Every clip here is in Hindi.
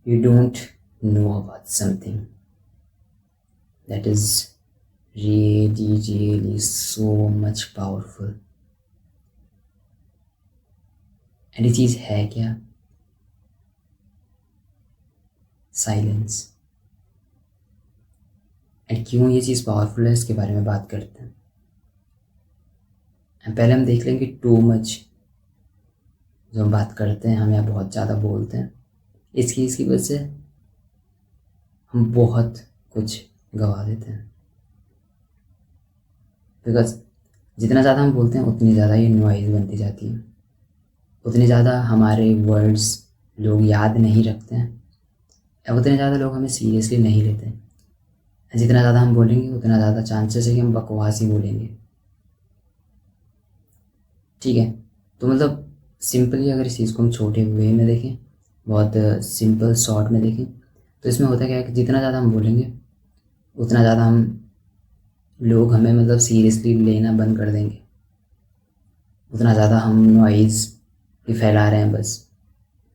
you don't know about something that is really so much powerful, and ये चीज़ है क्या? साइलेंस। एंड क्यों ये चीज़ पावरफुल है इसके बारे में बात करते हैं। पहले हम देख लेंगे टू मच, जो हम बात करते हैं हम यहाँ बहुत ज़्यादा बोलते हैं, इस चीज़ की वजह से हम बहुत कुछ गवा देते हैं। बिकॉज जितना ज़्यादा हम बोलते हैं उतनी ज़्यादा ये नॉइज़ बनती जाती है, उतनी ज़्यादा हमारे वर्ड्स लोग याद नहीं रखते हैं, या उतने ज़्यादा लोग हमें सीरियसली नहीं लेते हैं। जितना ज़्यादा हम बोलेंगे उतना ज़्यादा चांसेस है कि हम बकवास ही बोलेंगे। ठीक है, तो मतलब सिंपली अगर इस चीज़ को हम छोटे वे में देखें, बहुत सिंपल शॉर्ट में देखें, तो इसमें होता क्या है कि जितना ज़्यादा हम बोलेंगे उतना ज़्यादा हम लोग हमें मतलब सीरियसली लेना बंद कर देंगे, उतना ज़्यादा हम नॉइज़ भी फैला रहे हैं।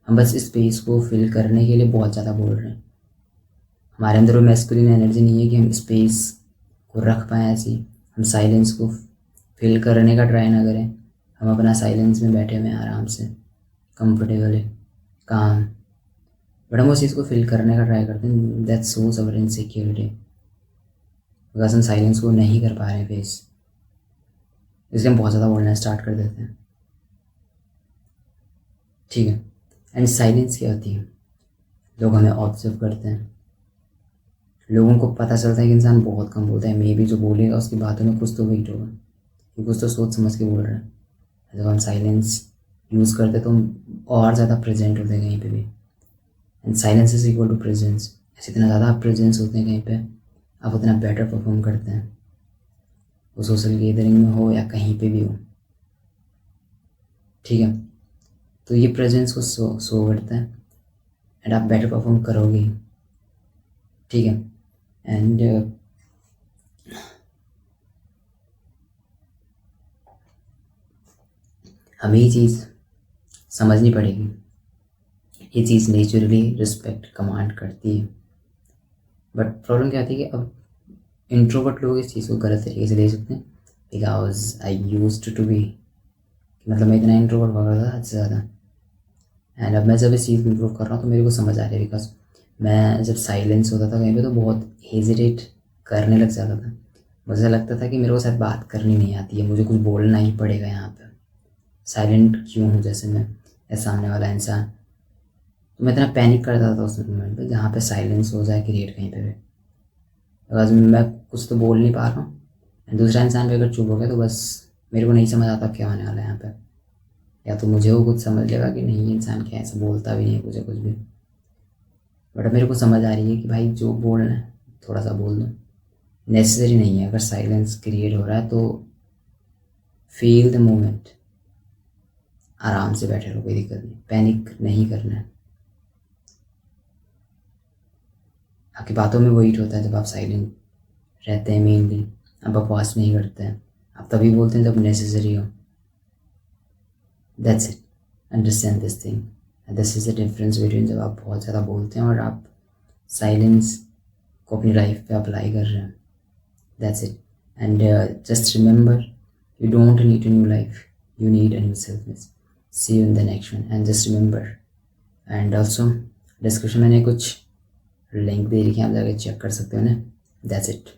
हम बस स्पेस को फिल करने के लिए बहुत ज़्यादा बोल रहे हैं। हमारे अंदर वो मैस्कुलिन एनर्जी नहीं है कि हम स्पेस को रख पाएँ ऐसी, हम साइलेंस को फिल करने का ट्राई ना करें। हम अपना साइलेंस में बैठे हुए हैं आराम से, कंफर्टेबल काम, बट हम उस चीज़ को फिल करने का ट्राई करते हैं। That's source our insecurity, because हम साइलेंस को नहीं कर पा रहे हैं फेस, इसलिए हम बहुत ज़्यादा बोलना स्टार्ट कर देते हैं। ठीक है, एंड साइलेंस क्या होती है? लोग हमें ऑब्जर्व करते हैं, लोगों को पता चलता है कि इंसान बहुत कम बोलता है, मे बी जो बोलेगा उसकी बातों में कुछ तो वेट होगा, कि कुछ तो सोच समझ के बोल रहा है। जब हम साइलेंस यूज़ करते तो हम और ज़्यादा प्रेजेंट होते हैं कहीं पे भी, and silence is equal to presence. जितना ज़्यादा आप प्रेजेंस होते हैं कहीं पे, आप उतना बेटर परफॉर्म करते हैं, वो सोशल गैदरिंग में हो या कहीं पे भी हो। ठीक है, तो ये प्रेजेंस को शो करता है, एंड आप बेटर परफॉर्म करोगे। ठीक है, एंड हमें ये चीज़ समझनी पड़ेगी, ये चीज़ नेचुरली रिस्पेक्ट कमांड करती है। बट प्रॉब्लम क्या आती है कि अब इंट्रोवर्ट लोग इस चीज़ को गलत तरीके से ले सकते हैं, because I used to be, मतलब मैं इतना इंट्रोवर्ट हो रहा था हद से ज़्यादा, एंड अब मैं जब इस चीज़ को इम्प्रूव कर रहा हूँ तो मेरे को समझ आ रही है। बिकॉज मैं जब साइलेंस होता था कहीं पे तो बहुत हेजिटेट करने लग जाता था, मुझे लगता था कि मेरे को शायद बात करनी नहीं आती है, मुझे कुछ बोलना ही पड़ेगा यहाँ पे, साइलेंट क्यों हूँ जैसे मैं या सामने वाला इंसान। तो मैं इतना पैनिक करता था उस मोमेंट पे जहाँ पे साइलेंस हो जाए क्रिएट कहीं पे भी, बिकॉज मैं कुछ तो बोल नहीं पा रहा हूँ, दूसरा इंसान भी अगर चुप हो गया तो बस मेरे को नहीं समझ आता क्या होने वाला है यहाँ पे, या तो मुझे वो कुछ समझ लेगा कि नहीं इंसान क्या ऐसा बोलता भी नहीं है कुछ भी, बट मेरे को समझ आ रही है कि भाई जो बोलना है थोड़ा सा बोल दो, नेसेसरी नहीं है। अगर साइलेंस क्रिएट हो रहा है तो फील द मोमेंट, आराम से बैठे रहो, कोई दिक्कत नहीं, पैनिक नहीं करना है। आपकी बातों में वेट होता है जब आप साइलेंट रहते हैं, मेनली आप बकवास नहीं करते हैं, आप तभी बोलते हैं जब नेसेसरी हो। That's it, understand this thing, this is the difference between जब आप बहुत ज़्यादा बोलते हैं और आप साइलेंस को अपनी लाइफ पे अप्लाई कर रहे हैं। That's it, and just remember, you don't need a new life, you need a new self. See you in the next one, and just remember, and also description में कुछ लिंक दे रखी है, आप जाकर चेक कर सकते हो ना। That's it.